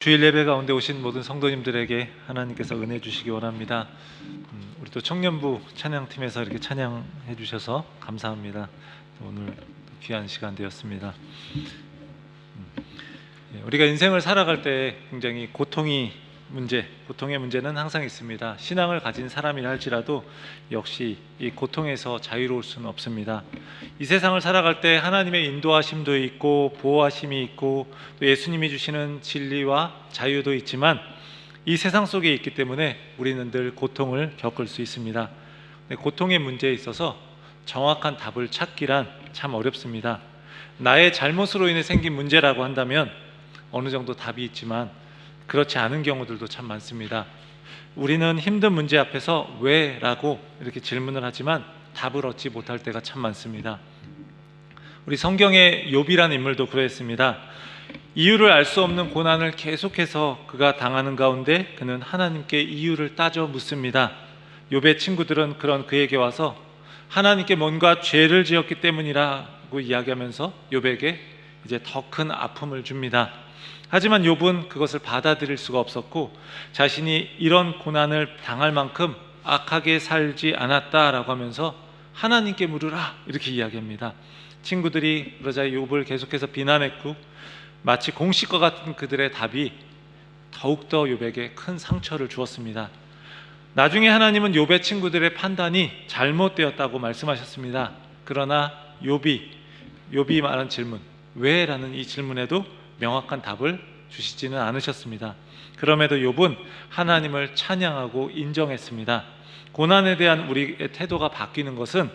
주일 예배 가운데 오신 모든 성도님들에게 하나님께서 은혜 주시기 원합니다. 우리 또 청년부 찬양팀에서 이렇게 찬양해 주셔서 감사합니다. 오늘 귀한 시간 되었습니다. 우리가 인생을 살아갈 때 굉장히 고통의 문제는 항상 있습니다. 신앙을 가진 사람이라 할지라도 역시 이 고통에서 자유로울 수는 없습니다. 이 세상을 살아갈 때 하나님의 인도하심도 있고 보호하심이 있고 또 예수님이 주시는 진리와 자유도 있지만 이 세상 속에 있기 때문에 우리는 늘 고통을 겪을 수 있습니다. 고통의 문제에 있어서 정확한 답을 찾기란 참 어렵습니다. 나의 잘못으로 인해 생긴 문제라고 한다면 어느 정도 답이 있지만 그렇지 않은 경우들도 참 많습니다. 우리는 힘든 문제 앞에서 왜? 라고 이렇게 질문을 하지만 답을 얻지 못할 때가 참 많습니다. 우리 성경의 욥이라는 인물도 그랬습니다. 이유를 알 수 없는 고난을 계속해서 그가 당하는 가운데 그는 하나님께 이유를 따져 묻습니다. 욥의 친구들은 그런 그에게 와서 하나님께 뭔가 죄를 지었기 때문이라고 이야기하면서 욥에게 이제 더 큰 아픔을 줍니다. 하지만 욥은 그것을 받아들일 수가 없었고 자신이 이런 고난을 당할 만큼 악하게 살지 않았다라고 하면서 하나님께 물으라 이렇게 이야기합니다. 친구들이 그러자 욥을 계속해서 비난했고 마치 공식과 같은 그들의 답이 더욱더 욥에게 큰 상처를 주었습니다. 나중에 하나님은 욥의 친구들의 판단이 잘못되었다고 말씀하셨습니다. 그러나 욥이 말한 질문 왜? 라는 이 질문에도 명확한 답을 주시지는 않으셨습니다. 그럼에도 욥은 하나님을 찬양하고 인정했습니다. 고난에 대한 우리의 태도가 바뀌는 것은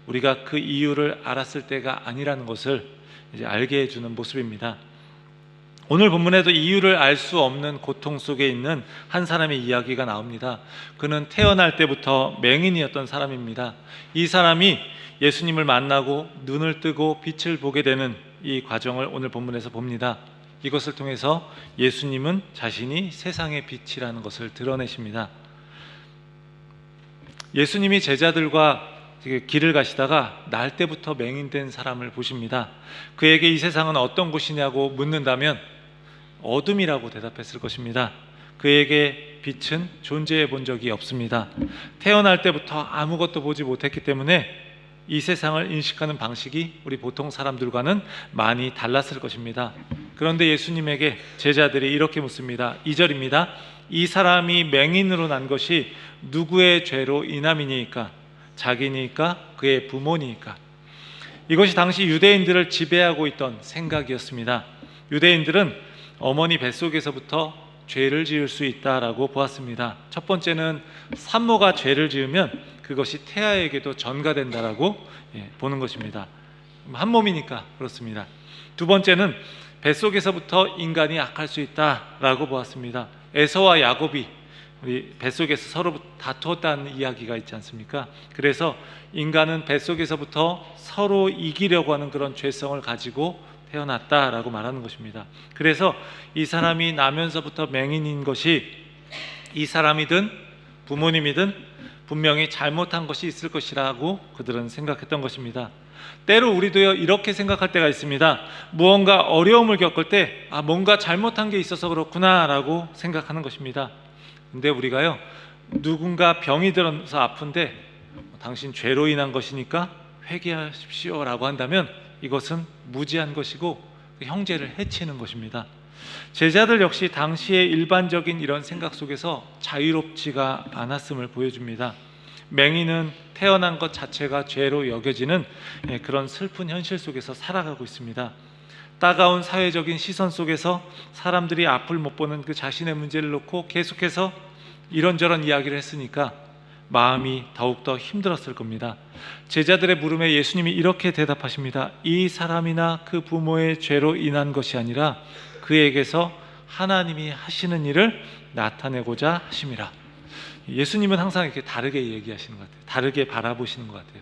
우리가 그 이유를 알았을 때가 아니라는 것을 이제 알게 해주는 모습입니다. 오늘 본문에도 이유를 알 수 없는 고통 속에 있는 한 사람의 이야기가 나옵니다. 그는 태어날 때부터 맹인이었던 사람입니다. 이 사람이 예수님을 만나고 눈을 뜨고 빛을 보게 되는 이 과정을 오늘 본문에서 봅니다. 이것을 통해서 예수님은 자신이 세상의 빛이라는 것을 드러내십니다. 예수님이 제자들과 길을 가시다가 날 때부터 맹인된 사람을 보십니다. 그에게 이 세상은 어떤 곳이냐고 묻는다면 어둠이라고 대답했을 것입니다. 그에게 빛은 존재해 본 적이 없습니다. 태어날 때부터 아무것도 보지 못했기 때문에 이 세상을 인식하는 방식이 우리 보통 사람들과는 많이 달랐을 것입니다. 그런데 예수님에게 제자들이 이렇게 묻습니다. 2절입니다. 이 사람이 맹인으로 난 것이 누구의 죄로 인함이니까? 자기니까? 그의 부모니까? 이것이 당시 유대인들을 지배하고 있던 생각이었습니다. 유대인들은 어머니 뱃속에서부터 죄를 지을 수 있다라고 보았습니다. 첫 번째는 산모가 죄를 지으면 그것이 태아에게도 전가된다라고 보는 것입니다. 한 몸이니까 그렇습니다. 두 번째는 뱃속에서부터 인간이 악할 수 있다라고 보았습니다. 에서와 야곱이 우리 뱃속에서 서로 다투었다는 이야기가 있지 않습니까? 그래서 인간은 뱃속에서부터 서로 이기려고 하는 그런 죄성을 가지고 태어났다라고 말하는 것입니다. 그래서 이 사람이 나면서부터 맹인인 것이 이 사람이든 부모님이든 분명히 잘못한 것이 있을 것이라고 그들은 생각했던 것입니다. 때로 우리도 이렇게 생각할 때가 있습니다. 무언가 어려움을 겪을 때 뭔가 잘못한 게 있어서 그렇구나 라고 생각하는 것입니다. 근데 우리가요, 누군가 병이 들어서 아픈데 당신 죄로 인한 것이니까 회개하십시오 라고 한다면 이것은 무지한 것이고 형제를 해치는 것입니다. 제자들 역시 당시의 일반적인 이런 생각 속에서 자유롭지가 않았음을 보여줍니다. 맹인은 태어난 것 자체가 죄로 여겨지는 그런 슬픈 현실 속에서 살아가고 있습니다. 따가운 사회적인 시선 속에서 사람들이 앞을 못 보는 그 자신의 문제를 놓고 계속해서 이런저런 이야기를 했으니까 마음이 더욱더 힘들었을 겁니다. 제자들의 물음에 예수님이 이렇게 대답하십니다. 이 사람이나 그 부모의 죄로 인한 것이 아니라 그에게서 하나님이 하시는 일을 나타내고자 하심이라. 예수님은 항상 이렇게 다르게 얘기하시는 것 같아요. 다르게 바라보시는 것 같아요.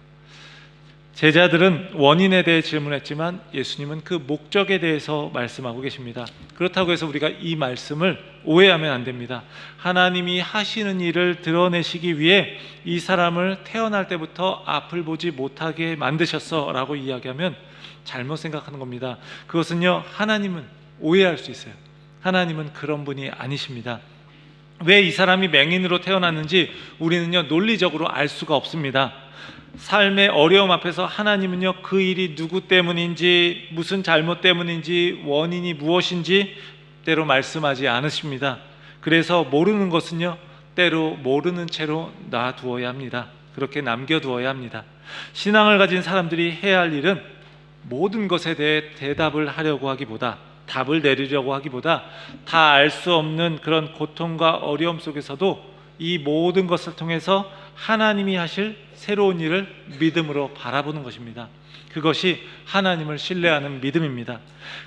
제자들은 원인에 대해 질문했지만 예수님은 그 목적에 대해서 말씀하고 계십니다. 그렇다고 해서 우리가 이 말씀을 오해하면 안 됩니다. 하나님이 하시는 일을 드러내시기 위해 이 사람을 태어날 때부터 앞을 보지 못하게 만드셨어 라고 이야기하면 잘못 생각하는 겁니다. 그것은요, 하나님은 오해할 수 있어요. 하나님은 그런 분이 아니십니다. 왜 이 사람이 맹인으로 태어났는지 우리는요 논리적으로 알 수가 없습니다. 삶의 어려움 앞에서 하나님은요 그 일이 누구 때문인지, 무슨 잘못 때문인지, 원인이 무엇인지 때로 말씀하지 않으십니다. 그래서 모르는 것은요 때로 모르는 채로 놔두어야 합니다. 그렇게 남겨두어야 합니다. 신앙을 가진 사람들이 해야 할 일은 모든 것에 대해 대답을 하려고 하기보다, 답을 내리려고 하기보다, 다 알 수 없는 그런 고통과 어려움 속에서도 이 모든 것을 통해서 하나님이 하실 새로운 일을 믿음으로 바라보는 것입니다. 그것이 하나님을 신뢰하는 믿음입니다.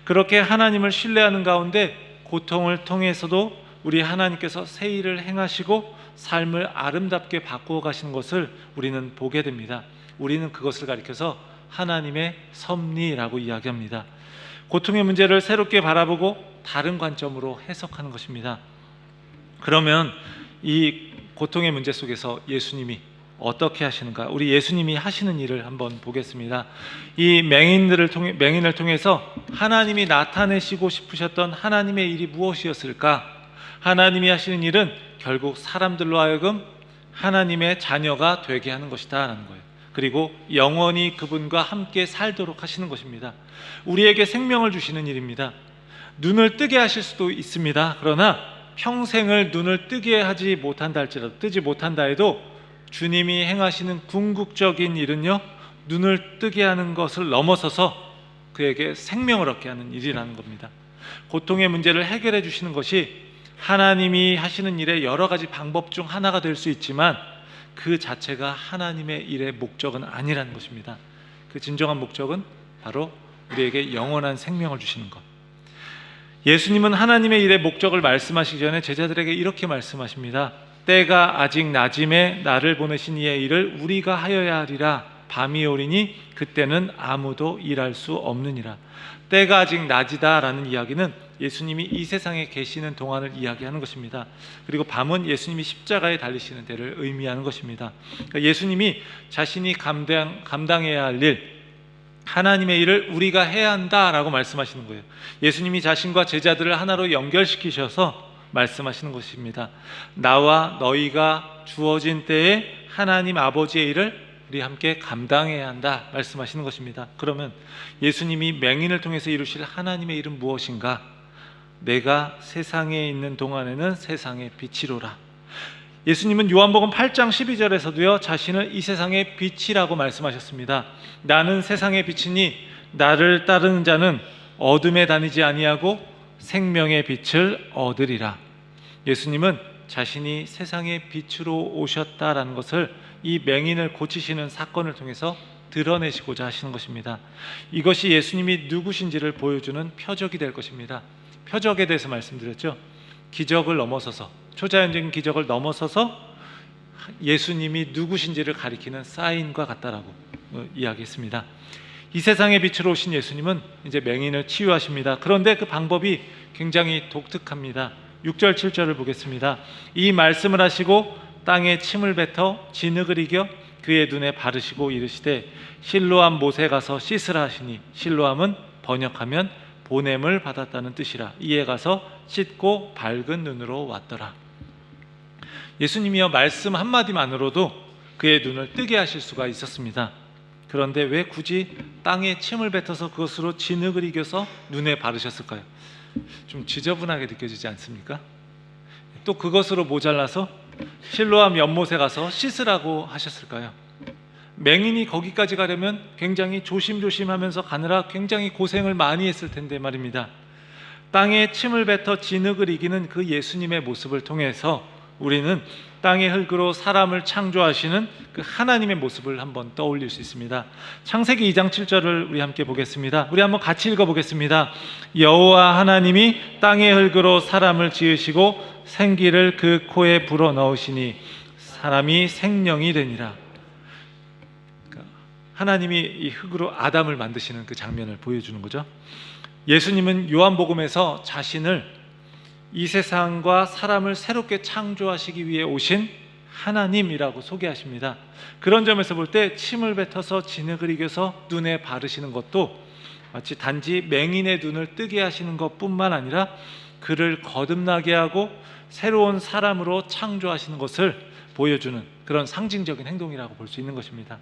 그렇게 하나님을 신뢰하는 가운데 고통을 통해서도 우리 하나님께서 새 일을 행하시고 삶을 아름답게 바꾸어 가시는 것을 우리는 보게 됩니다. 우리는 그것을 가리켜서 하나님의 섭리라고 이야기합니다. 고통의 문제를 새롭게 바라보고 다른 관점으로 해석하는 것입니다. 그러면 이 고통의 문제 속에서 예수님이 어떻게 하시는가? 우리 예수님이 하시는 일을 한번 보겠습니다. 이 맹인을 통해서 하나님이 나타내시고 싶으셨던 하나님의 일이 무엇이었을까? 하나님이 하시는 일은 결국 사람들로 하여금 하나님의 자녀가 되게 하는 것이다 라는 거예요. 그리고 영원히 그분과 함께 살도록 하시는 것입니다. 우리에게 생명을 주시는 일입니다. 눈을 뜨게 하실 수도 있습니다. 그러나 평생을 눈을 뜨게 하지 못한다 할지라도, 뜨지 못한다 해도 주님이 행하시는 궁극적인 일은요 눈을 뜨게 하는 것을 넘어서서 그에게 생명을 얻게 하는 일이라는 겁니다. 고통의 문제를 해결해 주시는 것이 하나님이 하시는 일의 여러 가지 방법 중 하나가 될 수 있지만 그 자체가 하나님의 일의 목적은 아니라는 것입니다. 그 진정한 목적은 바로 우리에게 영원한 생명을 주시는 것. 예수님은 하나님의 일의 목적을 말씀하시기 전에 제자들에게 이렇게 말씀하십니다. 때가 아직 낮임에 나를 보내신 이의 일을 우리가 하여야 하리라. 밤이 오리니 그때는 아무도 일할 수 없느니라. 때가 아직 낮이다라는 이야기는 예수님이 이 세상에 계시는 동안을 이야기하는 것입니다. 그리고 밤은 예수님이 십자가에 달리시는 때를 의미하는 것입니다. 그러니까 예수님이 자신이 감당해야 할 일, 하나님의 일을 우리가 해야 한다라고 말씀하시는 거예요. 예수님이 자신과 제자들을 하나로 연결시키셔서 말씀하시는 것입니다. 나와 너희가 주어진 때에 하나님 아버지의 일을 우리 함께 감당해야 한다 말씀하시는 것입니다. 그러면 예수님이 맹인을 통해서 이루실 하나님의 일은 무엇인가? 내가 세상에 있는 동안에는 세상의 빛이로라. 예수님은 요한복음 8장 12절에서도요 자신을 이 세상의 빛이라고 말씀하셨습니다. 나는 세상의 빛이니 나를 따르는 자는 어둠에 다니지 아니하고 생명의 빛을 얻으리라. 예수님은 자신이 세상의 빛으로 오셨다라는 것을 이 맹인을 고치시는 사건을 통해서 드러내시고자 하시는 것입니다. 이것이 예수님이 누구신지를 보여주는 표적이 될 것입니다. 표적에 대해서 말씀드렸죠. 기적을 넘어서서, 초자연적인 기적을 넘어서서 예수님이 누구신지를 가리키는 사인과 같다라고 이야기했습니다. 이 세상의 빛으로 오신 예수님은 이제 맹인을 치유하십니다. 그런데 그 방법이 굉장히 독특합니다. 6절 7절을 보겠습니다. 이 말씀을 하시고 땅에 침을 뱉어 진흙을 이겨 그의 눈에 바르시고 이르시되 실로암 못에 가서 씻으라 하시니, 실로암은 번역하면 보냄을 받았다는 뜻이라. 이에 가서 씻고 밝은 눈으로 왔더라. 예수님이여 말씀 한마디만으로도 그의 눈을 뜨게 하실 수가 있었습니다. 그런데 왜 굳이 땅에 침을 뱉어서 그것으로 진흙을 이겨서 눈에 바르셨을까요? 좀 지저분하게 느껴지지 않습니까? 또 그것으로 모자라서 실로암 연못에 가서 씻으라고 하셨을까요? 맹인이 거기까지 가려면 굉장히 조심조심하면서 가느라 굉장히 고생을 많이 했을 텐데 말입니다. 땅에 침을 뱉어 진흙을 이기는 그 예수님의 모습을 통해서 우리는 땅의 흙으로 사람을 창조하시는 그 하나님의 모습을 한번 떠올릴 수 있습니다. 창세기 2장 7절을 우리 함께 보겠습니다. 우리 한번 같이 읽어보겠습니다. 여호와 하나님이 땅의 흙으로 사람을 지으시고 생기를 그 코에 불어넣으시니 사람이 생명이 되니라. 하나님이 이 흙으로 아담을 만드시는 그 장면을 보여주는 거죠. 예수님은 요한복음에서 자신을 이 세상과 사람을 새롭게 창조하시기 위해 오신 하나님이라고 소개하십니다. 그런 점에서 볼 때 침을 뱉어서 진흙을 이겨서 눈에 바르시는 것도 마치 단지 맹인의 눈을 뜨게 하시는 것뿐만 아니라 그를 거듭나게 하고 새로운 사람으로 창조하시는 것을 보여주는 그런 상징적인 행동이라고 볼 수 있는 것입니다.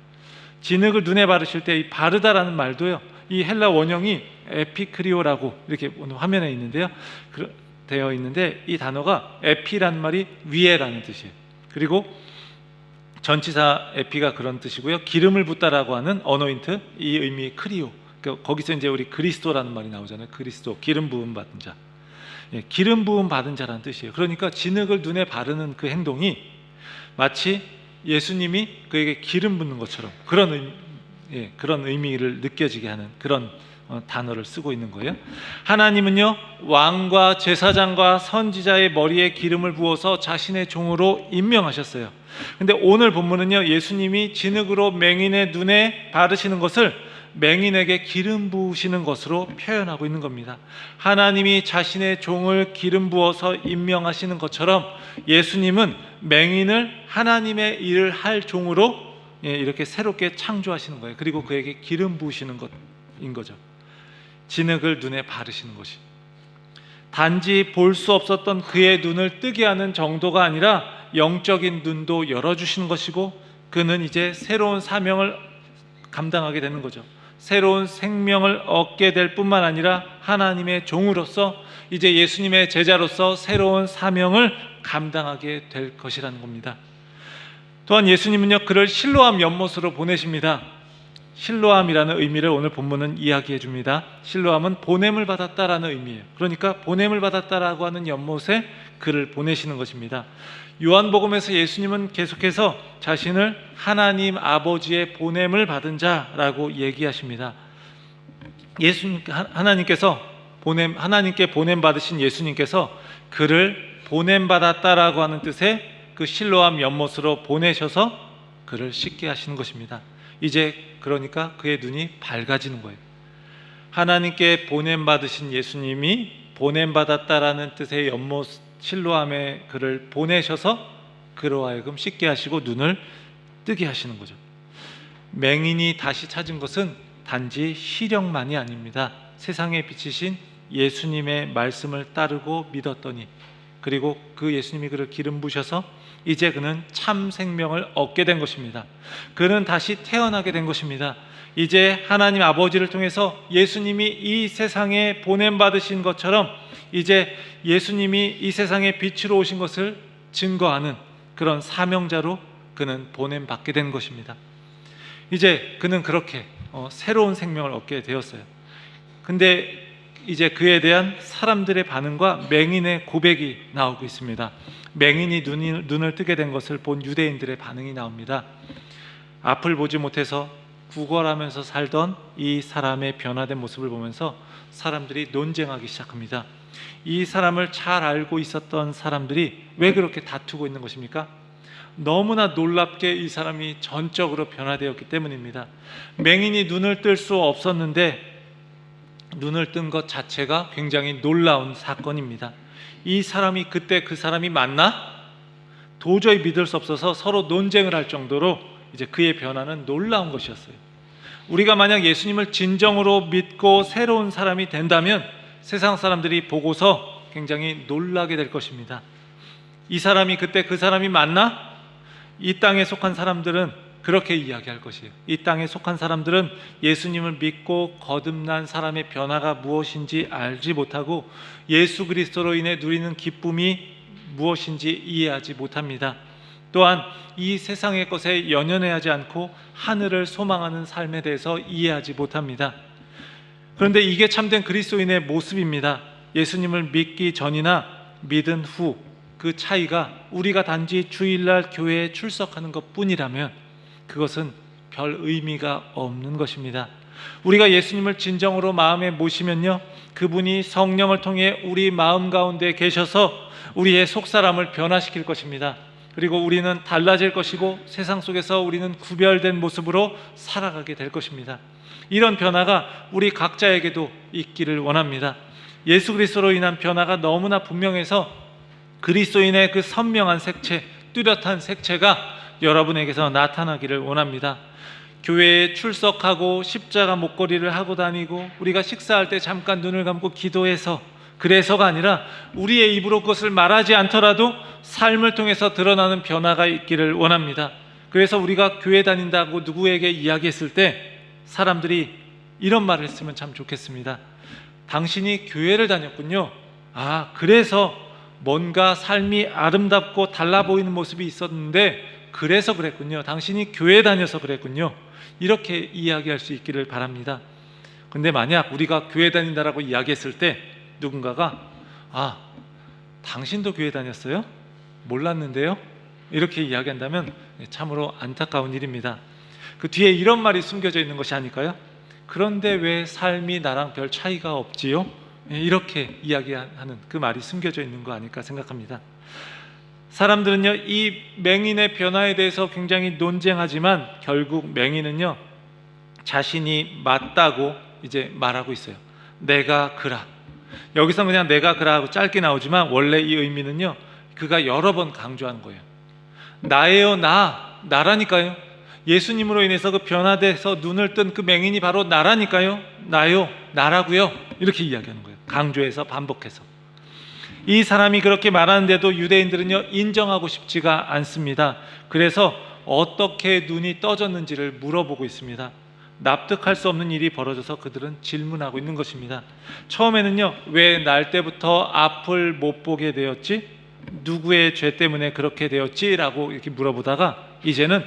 진흙을 눈에 바르실 때 이 바르다라는 말도요, 이 헬라 원형이 에피크리오라고 이렇게 오늘 화면에 있는데요, 되어 있는데 이 단어가 에피라는 말이 위에라는 뜻이에요. 그리고 전치사 에피가 그런 뜻이고요, 기름을 붓다라고 하는 어노인트, 이 의미의 크리오, 거기서 이제 우리 그리스도라는 말이 나오잖아요. 그리스도, 기름 부음 받은 자, 기름 부음 받은 자라는 뜻이에요. 그러니까 진흙을 눈에 바르는 그 행동이 마치 예수님이 그에게 기름 붓는 것처럼 그런 의미를 느껴지게 하는 그런 단어를 쓰고 있는 거예요. 하나님은요, 왕과 제사장과 선지자의 머리에 기름을 부어서 자신의 종으로 임명하셨어요. 근데 오늘 본문은요, 예수님이 진흙으로 맹인의 눈에 바르시는 것을 맹인에게 기름 부으시는 것으로 표현하고 있는 겁니다. 하나님이 자신의 종을 기름 부어서 임명하시는 것처럼 예수님은 맹인을 하나님의 일을 할 종으로 이렇게 새롭게 창조하시는 거예요. 그리고 그에게 기름 부으시는 것인 거죠. 진흙을 눈에 바르시는 것이 단지 볼 수 없었던 그의 눈을 뜨게 하는 정도가 아니라 영적인 눈도 열어주시는 것이고, 그는 이제 새로운 사명을 감당하게 되는 거죠. 새로운 생명을 얻게 될 뿐만 아니라 하나님의 종으로서, 이제 예수님의 제자로서 새로운 사명을 감당하게 될 것이라는 겁니다. 또한 예수님은요, 그를 실로암 연못으로 보내십니다. 실로암이라는 의미를 오늘 본문은 이야기해 줍니다. 실로암은 보냄을 받았다라는 의미예요. 그러니까 보냄을 받았다라고 하는 연못에 그를 보내시는 것입니다. 요한복음에서 예수님은 계속해서 자신을 하나님 아버지의 보냄을 받은 자라고 얘기하십니다. 하나님께 보냄 받으신 예수님께서 그를 보냄 받았다라고 하는 뜻의 그 실로암 연못으로 보내셔서 그를 씻게 하시는 것입니다. 이제 그러니까 그의 눈이 밝아지는 거예요. 하나님께 보냄 받으신 예수님이 보냄 받았다라는 뜻의 연못 실로암에 그를 보내셔서 그로 하여금 씻게 하시고 눈을 뜨게 하시는 거죠. 맹인이 다시 찾은 것은 단지 시력만이 아닙니다. 세상에 비치신 예수님의 말씀을 따르고 믿었더니, 그리고 그 예수님이 그를 기름 부으셔서 이제 그는 참 생명을 얻게 된 것입니다. 그는 다시 태어나게 된 것입니다. 이제 하나님 아버지를 통해서 예수님이 이 세상에 보냄 받으신 것처럼 이제 예수님이 이 세상에 빛으로 오신 것을 증거하는 그런 사명자로 그는 보냄 받게 된 것입니다. 이제 그는 그렇게 새로운 생명을 얻게 되었어요. 근데 이제 그에 대한 사람들의 반응과 맹인의 고백이 나오고 있습니다. 맹인이 눈을 뜨게 된 것을 본 유대인들의 반응이 나옵니다. 앞을 보지 못해서 구걸하면서 살던 이 사람의 변화된 모습을 보면서 사람들이 논쟁하기 시작합니다. 이 사람을 잘 알고 있었던 사람들이 왜 그렇게 다투고 있는 것입니까? 너무나 놀랍게 이 사람이 전적으로 변화되었기 때문입니다. 맹인이 눈을 뜰 수 없었는데 눈을 뜬 것 자체가 굉장히 놀라운 사건입니다. 이 사람이 그때 그 사람이 맞나? 도저히 믿을 수 없어서 서로 논쟁을 할 정도로 이제 그의 변화는 놀라운 것이었어요. 우리가 만약 예수님을 진정으로 믿고 새로운 사람이 된다면 세상 사람들이 보고서 굉장히 놀라게 될 것입니다. 이 사람이 그때 그 사람이 맞나? 이 땅에 속한 사람들은 그렇게 이야기할 것이에요. 이 땅에 속한 사람들은 예수님을 믿고 거듭난 사람의 변화가 무엇인지 알지 못하고 예수 그리스도로 인해 누리는 기쁨이 무엇인지 이해하지 못합니다. 또한 이 세상의 것에 연연해하지 않고 하늘을 소망하는 삶에 대해서 이해하지 못합니다. 그런데 이게 참된 그리스도인의 모습입니다. 예수님을 믿기 전이나 믿은 후 그 차이가 우리가 단지 주일날 교회에 출석하는 것뿐이라면 그것은 별 의미가 없는 것입니다. 우리가 예수님을 진정으로 마음에 모시면요, 그분이 성령을 통해 우리 마음 가운데 계셔서 우리의 속사람을 변화시킬 것입니다. 그리고 우리는 달라질 것이고 세상 속에서 우리는 구별된 모습으로 살아가게 될 것입니다. 이런 변화가 우리 각자에게도 있기를 원합니다. 예수 그리스도로 인한 변화가 너무나 분명해서 그리스도인의 그 선명한 색채, 뚜렷한 색채가 여러분에게서 나타나기를 원합니다. 교회에 출석하고 십자가 목걸이를 하고 다니고 우리가 식사할 때 잠깐 눈을 감고 기도해서 그래서가 아니라 우리의 입으로 그것을 말하지 않더라도 삶을 통해서 드러나는 변화가 있기를 원합니다. 그래서 우리가 교회 다닌다고 누구에게 이야기했을 때 사람들이 이런 말을 했으면 참 좋겠습니다. 당신이 교회를 다녔군요. 아, 그래서 뭔가 삶이 아름답고 달라 보이는 모습이 있었는데 그래서 그랬군요. 당신이 교회 다녀서 그랬군요. 이렇게 이야기할 수 있기를 바랍니다. 근데 만약 우리가 교회 다닌다라고 이야기했을 때 누군가가 아, 당신도 교회 다녔어요? 몰랐는데요? 이렇게 이야기한다면 참으로 안타까운 일입니다. 그 뒤에 이런 말이 숨겨져 있는 것이 아닐까요? 그런데 왜 삶이 나랑 별 차이가 없지요? 이렇게 이야기하는 그 말이 숨겨져 있는 거 아닐까 생각합니다. 사람들은요, 이 맹인의 변화에 대해서 굉장히 논쟁하지만 결국 맹인은요, 자신이 맞다고 이제 말하고 있어요. 내가 그라. 여기서 그냥 내가 그라 하고 짧게 나오지만 원래 이 의미는요, 그가 여러 번 강조하는 거예요. 나예요, 나라니까요. 예수님으로 인해서 그 변화돼서 눈을 뜬 그 맹인이 바로 나라니까요. 나요, 나라고요. 이렇게 이야기하는 거예요. 강조해서 반복해서. 이 사람이 그렇게 말하는데도 유대인들은요, 인정하고 싶지가 않습니다. 그래서 어떻게 눈이 떠졌는지를 물어보고 있습니다. 납득할 수 없는 일이 벌어져서 그들은 질문하고 있는 것입니다. 처음에는요, 왜 날 때부터 앞을 못 보게 되었지? 누구의 죄 때문에 그렇게 되었지? 라고 이렇게 물어보다가 이제는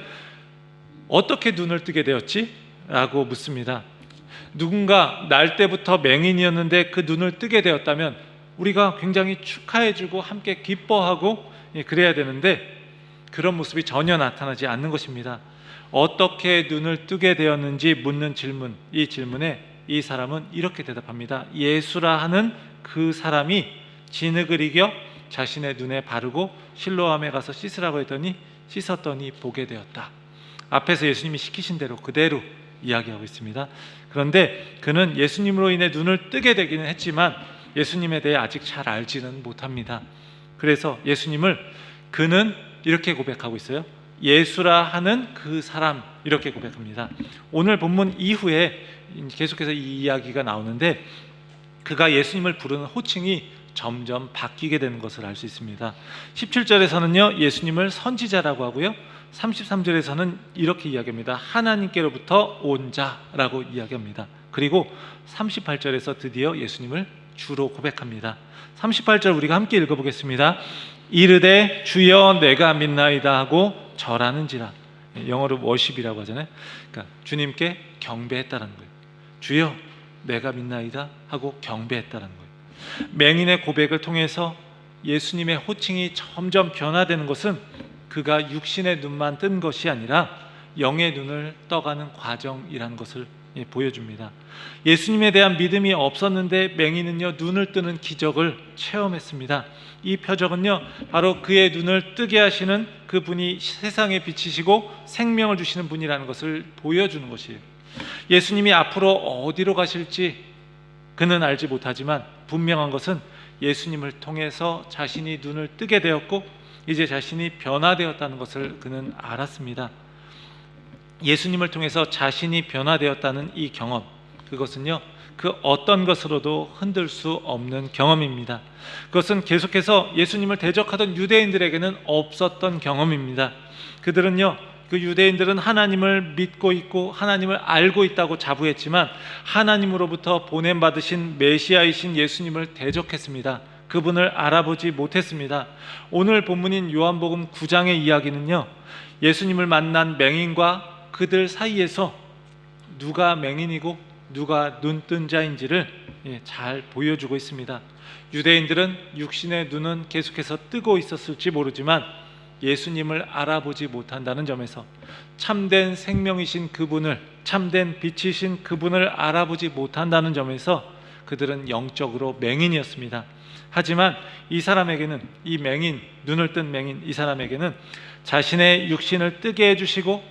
어떻게 눈을 뜨게 되었지? 라고 묻습니다. 누군가 날 때부터 맹인이었는데 그 눈을 뜨게 되었다면 우리가 굉장히 축하해주고 함께 기뻐하고 그래야 되는데 그런 모습이 전혀 나타나지 않는 것입니다. 어떻게 눈을 뜨게 되었는지 묻는 질문, 이 질문에 이 사람은 이렇게 대답합니다. 예수라 하는 그 사람이 진흙을 이겨 자신의 눈에 바르고 실로암에 가서 씻으라고 했더니 씻었더니 보게 되었다. 앞에서 예수님이 시키신 대로 그대로 이야기하고 있습니다. 그런데 그는 예수님으로 인해 눈을 뜨게 되기는 했지만 예수님에 대해 아직 잘 알지는 못합니다. 그래서 예수님을 그는 이렇게 고백하고 있어요. 예수라 하는 그 사람, 이렇게 고백합니다. 오늘 본문 이후에 계속해서 이 이야기가 나오는데 그가 예수님을 부르는 호칭이 점점 바뀌게 되는 것을 알 수 있습니다. 17절에서는요 예수님을 선지자라고 하고요, 33절에서는 이렇게 이야기합니다. 하나님께로부터 온 자라고 이야기합니다. 그리고 38절에서 드디어 예수님을 주로 고백합니다. 38절 우리가 함께 읽어보겠습니다. 이르되 주여 내가 믿나이다 하고 절하는지라. 영어로 워십이라고 하잖아요. 그러니까 주님께 경배했다는 거예요. 주여 내가 믿나이다 하고 경배했다는 거예요. 맹인의 고백을 통해서 예수님의 호칭이 점점 변화되는 것은 그가 육신의 눈만 뜬 것이 아니라 영의 눈을 떠가는 과정이라는 것을 보여줍니다. 예수님에 대한 믿음이 없었는데 맹인은요 눈을 뜨는 기적을 체험했습니다. 이 표적은요 바로 그의 눈을 뜨게 하시는 그분이 세상에 비치시고 생명을 주시는 분이라는 것을 보여주는 것이에요. 예수님이 앞으로 어디로 가실지 그는 알지 못하지만 분명한 것은 예수님을 통해서 자신이 눈을 뜨게 되었고 이제 자신이 변화되었다는 것을 그는 알았습니다. 예수님을 통해서 자신이 변화되었다는 이 경험, 그것은요 그 어떤 것으로도 흔들 수 없는 경험입니다. 그것은 계속해서 예수님을 대적하던 유대인들에게는 없었던 경험입니다. 그들은요, 그 유대인들은 하나님을 믿고 있고 하나님을 알고 있다고 자부했지만 하나님으로부터 보냄받으신 메시아이신 예수님을 대적했습니다. 그분을 알아보지 못했습니다. 오늘 본문인 요한복음 9장의 이야기는요, 예수님을 만난 맹인과 그들 사이에서 누가 맹인이고 누가 눈뜬 자인지를 잘 보여주고 있습니다. 유대인들은 육신의 눈은 계속해서 뜨고 있었을지 모르지만 예수님을 알아보지 못한다는 점에서 참된 생명이신 그분을, 참된 빛이신 그분을 알아보지 못한다는 점에서 그들은 영적으로 맹인이었습니다. 하지만 이 사람에게는, 이 맹인, 눈을 뜬 맹인 이 사람에게는 자신의 육신을 뜨게 해주시고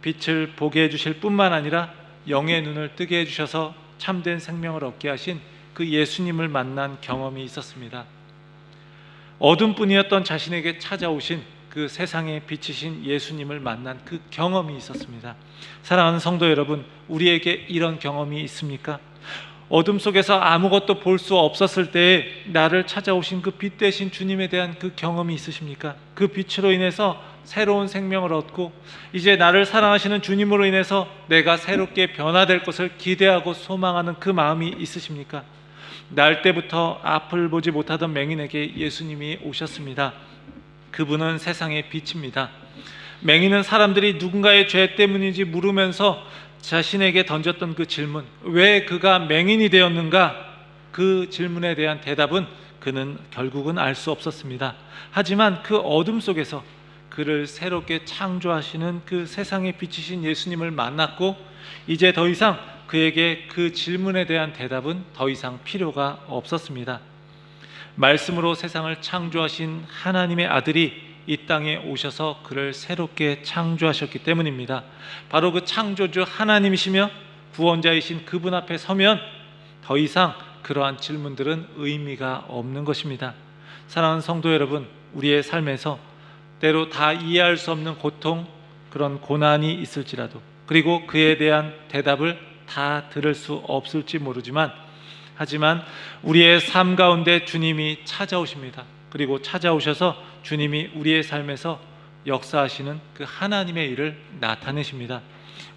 빛을 보게 해주실 뿐만 아니라 영의 눈을 뜨게 해주셔서 참된 생명을 얻게 하신 그 예수님을 만난 경험이 있었습니다. 어둠뿐이었던 자신에게 찾아오신 그 세상의 빛이신 예수님을 만난 그 경험이 있었습니다. 사랑하는 성도 여러분, 우리에게 이런 경험이 있습니까? 어둠 속에서 아무것도 볼 수 없었을 때에 나를 찾아오신 그 빛 대신 주님에 대한 그 경험이 있으십니까? 그 빛으로 인해서 새로운 생명을 얻고 이제 나를 사랑하시는 주님으로 인해서 내가 새롭게 변화될 것을 기대하고 소망하는 그 마음이 있으십니까? 날 때부터 앞을 보지 못하던 맹인에게 예수님이 오셨습니다. 그분은 세상의 빛입니다. 맹인은 사람들이 누군가의 죄 때문인지 물으면서 자신에게 던졌던 그 질문, 왜 그가 맹인이 되었는가? 그 질문에 대한 대답은 그는 결국은 알 수 없었습니다. 하지만 그 어둠 속에서 그를 새롭게 창조하시는 그 세상의 빛이신 예수님을 만났고 이제 더 이상 그에게 그 질문에 대한 대답은 더 이상 필요가 없었습니다. 말씀으로 세상을 창조하신 하나님의 아들이 이 땅에 오셔서 그를 새롭게 창조하셨기 때문입니다. 바로 그 창조주 하나님이시며 구원자이신 그분 앞에 서면 더 이상 그러한 질문들은 의미가 없는 것입니다. 사랑하는 성도 여러분, 우리의 삶에서 때로 다 이해할 수 없는 고통, 그런 고난이 있을지라도, 그리고 그에 대한 대답을 다 들을 수 없을지 모르지만, 하지만 우리의 삶 가운데 주님이 찾아오십니다. 그리고 찾아오셔서 주님이 우리의 삶에서 역사하시는 그 하나님의 일을 나타내십니다.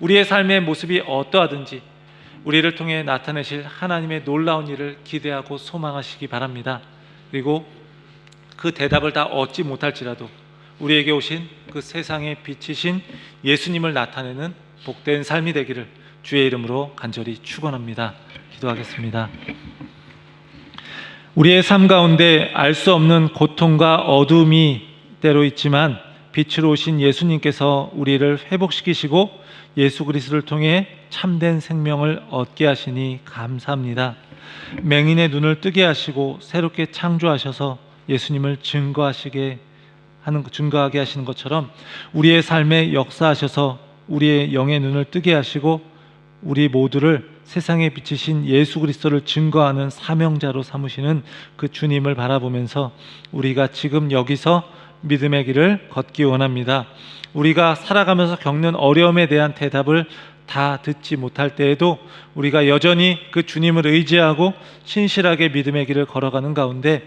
우리의 삶의 모습이 어떠하든지 우리를 통해 나타내실 하나님의 놀라운 일을 기대하고 소망하시기 바랍니다. 그리고 그 대답을 다 얻지 못할지라도 우리에게 오신 그 세상의 빛이신 예수님을 나타내는 복된 삶이 되기를 주의 이름으로 간절히 축원합니다. 기도하겠습니다. 우리의 삶 가운데 알 수 없는 고통과 어둠이 때로 있지만 빛으로 오신 예수님께서 우리를 회복시키시고 예수 그리스도를 통해 참된 생명을 얻게 하시니 감사합니다. 맹인의 눈을 뜨게 하시고 새롭게 창조하셔서 예수님을 증거하게 하시는 것처럼 우리의 삶에 역사하셔서 우리의 영의 눈을 뜨게 하시고 우리 모두를 세상에 비치신 예수 그리스도를 증거하는 사명자로 삼으시는 그 주님을 바라보면서 우리가 지금 여기서 믿음의 길을 걷기 원합니다. 우리가 살아가면서 겪는 어려움에 대한 대답을 다 듣지 못할 때에도 우리가 여전히 그 주님을 의지하고 신실하게 믿음의 길을 걸어가는 가운데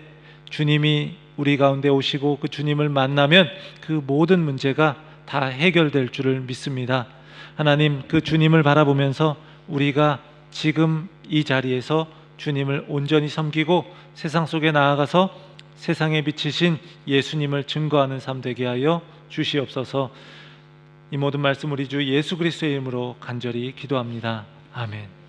주님이 우리 가운데 오시고 그 주님을 만나면 그 모든 문제가 다 해결될 줄을 믿습니다. 하나님, 그 주님을 바라보면서 우리가 지금 이 자리에서 주님을 온전히 섬기고 세상 속에 나아가서 세상에 비치신 예수님을 증거하는 삶 되게 하여 주시옵소서. 이 모든 말씀 우리 주 예수 그리스도의 이름으로 간절히 기도합니다. 아멘.